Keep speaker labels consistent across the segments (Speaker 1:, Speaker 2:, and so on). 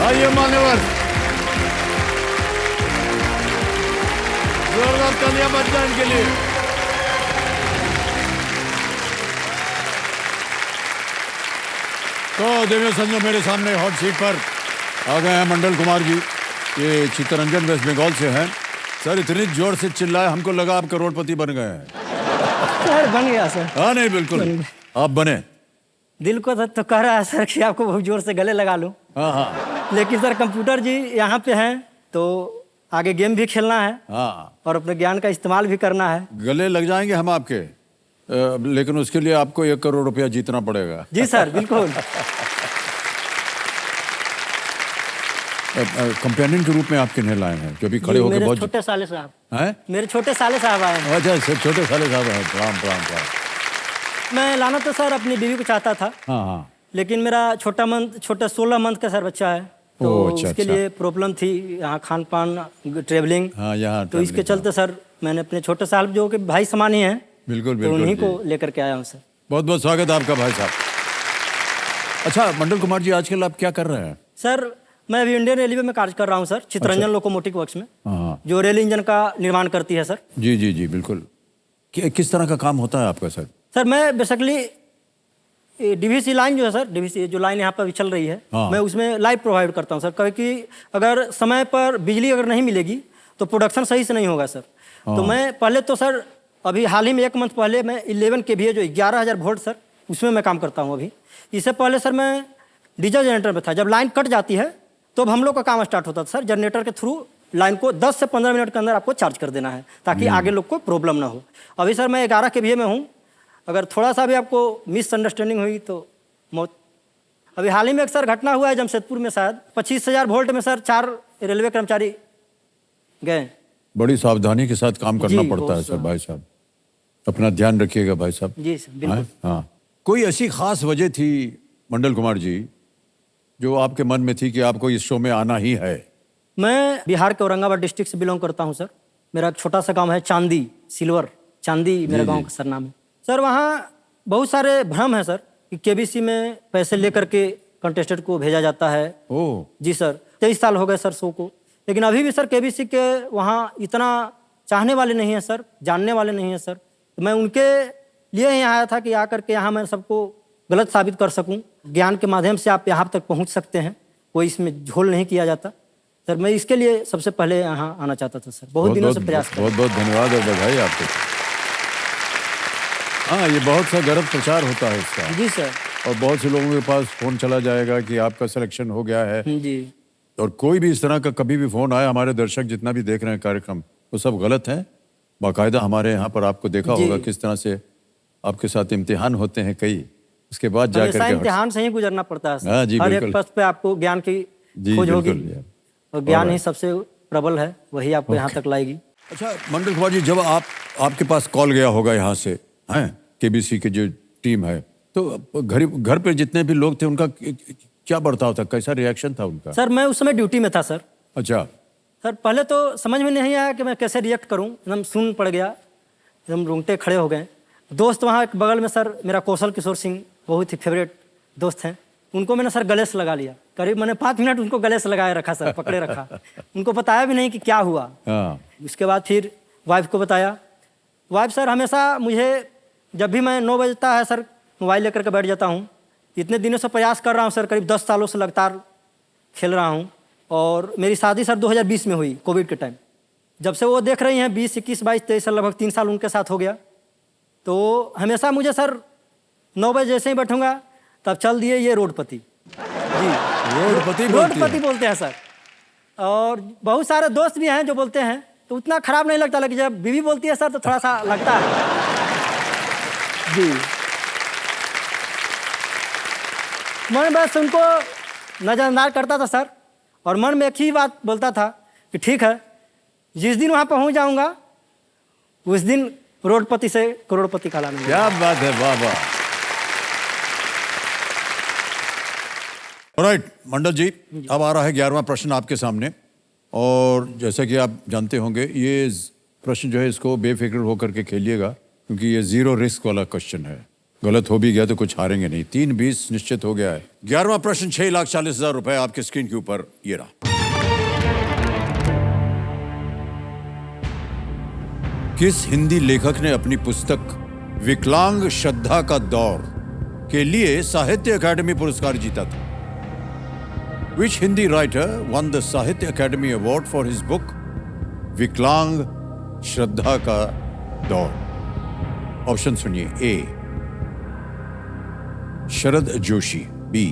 Speaker 1: आइए मान्यवर, जोरदार तालियां बजाएं इनके लिए। तो देवियों संजो, मेरे सामने हॉट सीट पर आ गए हैं मंडल कुमार जी। ये चित्तरंजन वेस्ट बंगाल से हैं। सर इतनी जोर से चिल्लाए, हमको लगा आप करोड़पति बन गए हैं।
Speaker 2: सर बन गया सर।
Speaker 1: हाँ नहीं बिल्कुल आप बने।
Speaker 2: दिल को तो कह रहा है सर कि आपको बहुत जोर से गले लगा लूं।
Speaker 1: हाँ हाँ
Speaker 2: लेकिन सर कंप्यूटर जी यहाँ पे हैं तो आगे गेम भी खेलना है
Speaker 1: हाँ,
Speaker 2: और अपने ज्ञान का इस्तेमाल भी करना है।
Speaker 1: गले लग जाएंगे हम आपके, लेकिन उसके लिए आपको 1 करोड़ रुपया जीतना पड़ेगा।
Speaker 2: जी सर बिल्कुल।
Speaker 1: कंपेनियन के रूप में आप किन्हें लाए हैं जो भी खड़े होकर
Speaker 2: मेरे
Speaker 1: बहुत
Speaker 2: छोटे साले साहब
Speaker 1: हैं?
Speaker 2: मेरे छोटे साले साहब आए हैं।
Speaker 1: अच्छा सर, छोटे साले साहब हैं। प्रणाम प्रणाम प्रणाम।
Speaker 2: मैं लाना तो सर अपनी बीवी को चाहता था,
Speaker 1: हाँ हाँ,
Speaker 2: लेकिन मेरा छोटा 16 मंथ का सर बच्चा है तो
Speaker 1: अच्छा,
Speaker 2: उसके
Speaker 1: अच्छा।
Speaker 2: लिए प्रॉब्लम थी, यहाँ खान पान ट्रेवलिंग।
Speaker 1: हाँ यहाँ
Speaker 2: तो इसके चलते सर मैंने अपने छोटे साहब जो कि भाई समान ही हैं,
Speaker 1: बिल्कुल
Speaker 2: तो
Speaker 1: बिल्कुल
Speaker 2: उन्हीं
Speaker 1: जी।
Speaker 2: को लेकर के आया हूँ सर।
Speaker 1: बहुत बहुत स्वागत है आपका भाई साहब। अच्छा मंडल कुमार जी, आजकल आप क्या कर रहे हैं?
Speaker 2: सर मैं अभी इंडियन रेलवे में कार्य कर रहा हूँ सर, चित्तरंजन लोकोमोटिव वर्क्स में,
Speaker 1: हाँ
Speaker 2: जो रेल इंजन का निर्माण करती है सर।
Speaker 1: जी जी जी बिल्कुल। किस तरह का काम होता है आपका सर?
Speaker 2: सर मैं बेसिकली डीवीसी लाइन जो है सर, डीवीसी जो लाइन यहाँ पर अभी चल रही है,
Speaker 1: हाँ।
Speaker 2: मैं उसमें लाइव प्रोवाइड करता हूँ सर। क्योंकि अगर समय पर बिजली अगर नहीं मिलेगी तो प्रोडक्शन सही से नहीं होगा सर। तो मैं पहले तो सर अभी हाल ही में 1 मंथ पहले मैं 11 KVA जो 11,000 वोल्ट सर, उसमें मैं काम करता हूँ अभी। इससे पहले सर मैं डीजल जनरेटर में था। जब लाइन कट जाती है तो अब हम लोग का काम स्टार्ट होता था सर, जनरेटर के थ्रू लाइन को 10 से 15 मिनट के अंदर आपको चार्ज कर देना है ताकि आगे लोग को प्रॉब्लम ना हो। अभी सर मैं 11 KVA में हूँ, अगर थोड़ा सा भी आपको मिसअंडरस्टैंडिंग हुई तो मौत। अभी हाल ही में एक सर घटना हुआ है जमशेदपुर में, शायद 25,000 वोल्ट में सर 4 रेलवे कर्मचारी गए।
Speaker 1: बड़ी सावधानी के साथ काम करना
Speaker 2: जी,
Speaker 1: पड़ता है
Speaker 2: बहुत
Speaker 1: सर। भाई साहब अपना ध्यान रखिएगा भाई साहब।
Speaker 2: जी सर बिल्कुल।
Speaker 1: हाँ, कोई ऐसी खास वजह थी मंडल कुमार जी जो आपके मन में थी कि आपको इस शो में आना ही है?
Speaker 2: मैं बिहार के औरंगाबाद डिस्ट्रिक्ट से बिलोंग करता हूँ सर। मेरा एक छोटा सा गांव है चांदी, सिल्वर चांदी मेरा गांव का सर नाम है सर। वहाँ बहुत सारे भ्रम है सर कि केबीसी में पैसे लेकर के कंटेस्टेंट को भेजा जाता है।
Speaker 1: ओह
Speaker 2: जी सर, 23 साल हो गए सर शो को, लेकिन अभी भी सर केबीसी के वहाँ इतना चाहने वाले नहीं हैं सर, जानने वाले नहीं हैं सर। तो मैं उनके लिए ही आया था कि आकर के यहाँ मैं सबको गलत साबित कर सकूं। ज्ञान के माध्यम से आप यहाँ तक पहुँच सकते हैं, कोई इसमें झोल नहीं किया जाता सर। मैं इसके लिए सबसे पहले यहाँ आना चाहता था सर, बहुत दिनों से प्रयास कर।
Speaker 1: बहुत बहुत धन्यवाद और बधाई आपको। हाँ, ये बहुत सा गलत प्रचार होता है इसका,
Speaker 2: जी सर।
Speaker 1: और बहुत से लोगों के पास फोन चला जाएगा कि आपका सिलेक्शन हो गया है।
Speaker 2: जी
Speaker 1: और कोई भी इस तरह का कभी भी फोन आया, हमारे दर्शक जितना भी देख रहे हैं कार्यक्रम, वो सब गलत है। बाकायदा हमारे यहाँ पर आपको देखा होगा किस तरह से आपके साथ इम्तिहान होते हैं कई, उसके बाद जाकर
Speaker 2: हमेशा
Speaker 1: के
Speaker 2: इम्तिहान से ही गुजरना पड़ता है
Speaker 1: हाँ
Speaker 2: सर।
Speaker 1: जी,
Speaker 2: हर एक
Speaker 1: बिल्कुल।
Speaker 2: पथ पे आपको ज्ञान की
Speaker 1: जी
Speaker 2: खोज होगी,
Speaker 1: बिल्कुल।
Speaker 2: और ज्ञान ही सबसे प्रबल है, वही आपको यहाँ तक लाएगी।
Speaker 1: अच्छा मंडल कुमार जी, जब आपके पास कॉल गया होगा यहाँ से, हैं केबीसी की जो टीम है, तो घर पे जितने भी लोग थे उनका क्या बर्ताव था, कैसा रिएक्शन था उनका?
Speaker 2: सर मैं उस समय ड्यूटी में था सर।
Speaker 1: अच्छा
Speaker 2: सर पहले तो समझ में नहीं आया कि मैं कैसे रिएक्ट करूं, एकदम सुन पड़ गया, एकदम रोंगटे खड़े हो गए। दोस्त वहाँ एक बगल में सर मेरा कौशल किशोर सिंह, बहुत ही फेवरेट दोस्त हैं, उनको मैंने सर गले से लगा लिया। करीब मैंने 5 मिनट उनको गले से लगाए रखा सर, पकड़े रखा। उनको बताया भी नहीं कि क्या हुआ।
Speaker 1: हाँ
Speaker 2: उसके बाद फिर वाइफ को बताया। वाइफ सर हमेशा मुझे, जब भी मैं 9 बजता है सर मोबाइल लेकर के बैठ जाता हूँ। इतने दिनों से प्रयास कर रहा हूँ सर, करीब 10 सालों से लगातार खेल रहा हूँ। और मेरी शादी सर 2020 में हुई, कोविड के टाइम। जब से वो देख रही हैं 20, 21, 22, 23 साल, लगभग 3 साल उनके साथ हो गया। तो हमेशा मुझे सर 9 बजे जैसे ही बैठूंगा तब चल दिए ये रोडपति जी, रोडपति बोलते हैं सर। और बहुत सारे दोस्त भी हैं जो बोलते हैं, तो उतना खराब नहीं लगता, लेकिन जब बीवी बोलती है सर तो थोड़ा सा लगता है जी। मैं बस उनको नज़रअंदाज करता था सर, और मन में एक ही बात बोलता था कि ठीक है, जिस दिन वहाँ पहुँच जाऊँगा उस दिन रोडपति से करोड़पति का लाना।
Speaker 1: क्या बात है, वाह वाह। ऑलराइट मंडल जी, अब आ रहा है 11वां प्रश्न आपके सामने। और जैसा कि आप जानते होंगे, ये प्रश्न जो है इसको बेफिक्र होकर के खेलिएगा, क्योंकि ये 0 रिस्क वाला क्वेश्चन है। गलत हो भी गया तो कुछ हारेंगे नहीं। 3-20 निश्चित हो गया है। 11वां प्रश्न 6,40,000 रुपए आपके स्क्रीन के ऊपर ये रहा। किस हिंदी लेखक ने अपनी पुस्तक विकलांग श्रद्धा का दौर के लिए साहित्य अकादमी पुरस्कार जीता था? Which Hindi writer won the Sahitya Academy Award for his book विकलांग श्रद्धा का दौर? ऑप्शन सुनिए। ए शरद जोशी, बी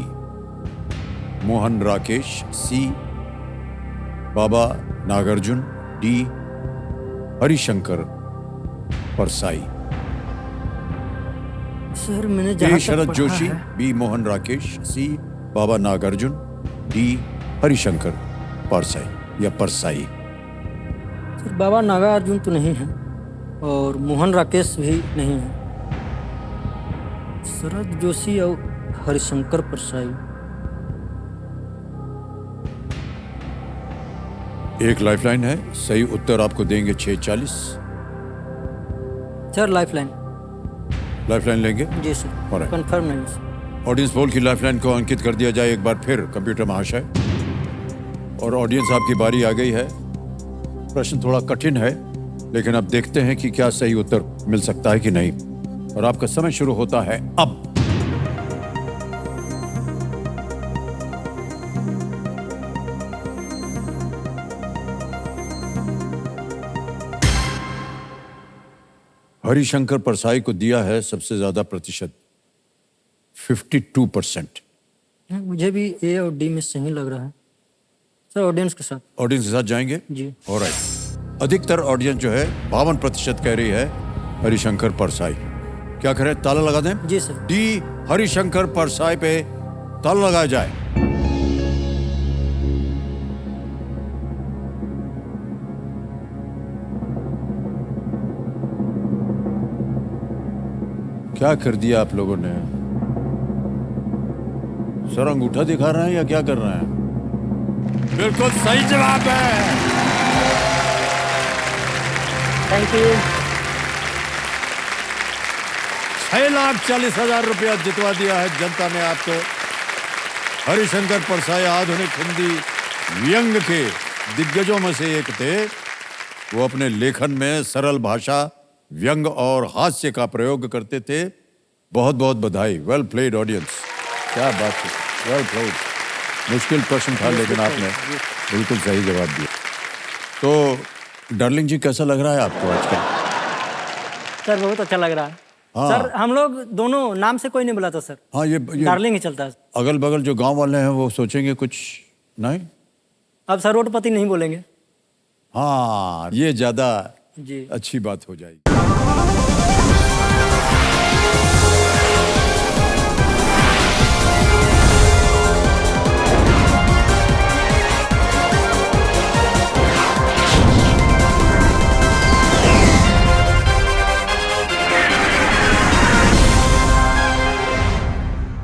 Speaker 1: मोहन राकेश, सी बाबा नागार्जुन, डी हरिशंकर परसाई।
Speaker 2: सर मैंने
Speaker 1: ए
Speaker 2: जहाँ तक
Speaker 1: शरद
Speaker 2: पढ़ा
Speaker 1: जोशी,
Speaker 2: है,
Speaker 1: बी मोहन राकेश, सी बाबा नागार्जुन, डी हरिशंकर परसाई या परसाई।
Speaker 2: सर बाबा नागार्जुन तो नहीं है और मोहन राकेश भी नहीं है। शरद जोशी और हरिशंकर परसाई।
Speaker 1: एक लाइफलाइन है, सही उत्तर आपको देंगे 6:40।
Speaker 2: Sir lifeline.
Speaker 1: लाइफलाइन लेंगे?
Speaker 2: जी सर,
Speaker 1: Alright.
Speaker 2: कंफर्म नहीं सर।
Speaker 1: ऑडियंस पोल की लाइफलाइन को अंकित कर दिया जाए एक बार फिर कंप्यूटर महाशय। और ऑडियंस आपकी बारी आ गई है। प्रश्न थोड़ा कठिन है लेकिन अब देखते हैं कि क्या सही उत्तर मिल सकता है कि नहीं। और आपका समय शुरू होता है अब। हरिशंकर परसाई को दिया है सबसे ज्यादा प्रतिशत, 52%।
Speaker 2: मुझे भी ए और डी में सही लग रहा है सर। ऑडियंस के साथ।
Speaker 1: ऑडियंस के साथ जाएंगे
Speaker 2: जी।
Speaker 1: ऑलराइट। अधिकतर ऑडियंस जो है 52% कह रही है हरिशंकर परसाई। क्या करें, ताला लगा दें?
Speaker 2: जी सर।
Speaker 1: डी हरिशंकर परसाई पे ताला लगाया जाए। क्या कर दिया आप लोगों ने? सर अंगूठा दिखा रहे हैं या क्या कर रहे हैं? बिल्कुल सही जवाब है।
Speaker 2: Thank you.
Speaker 1: 6,40,000 रुपया जितवा दिया है जनता ने आपको। हरिशंकर परसाई आधुनिक हिंदी व्यंग के दिग्गजों में से एक थे। वो अपने लेखन में सरल भाषा, व्यंग और हास्य का प्रयोग करते थे। बहुत बहुत बधाई। Well played audience. क्या बात है, वेल प्लेड। मुश्किल प्रश्न था लेकिन आपने बिल्कुल सही जवाब दिया। तो डार्लिंग जी कैसा लग रहा है आपको आजकल?
Speaker 2: सर बहुत अच्छा लग रहा है।
Speaker 1: हाँ।
Speaker 2: सर हम लोग दोनों नाम से कोई नहीं बुलाता सर।
Speaker 1: हाँ, ये
Speaker 2: डार्लिंग ही चलता है।
Speaker 1: अगल बगल जो गांव वाले हैं वो सोचेंगे कुछ नहीं।
Speaker 2: अब सर रोडपति नहीं बोलेंगे।
Speaker 1: हाँ, ये ज्यादा
Speaker 2: जी।
Speaker 1: अच्छी बात हो जाएगी।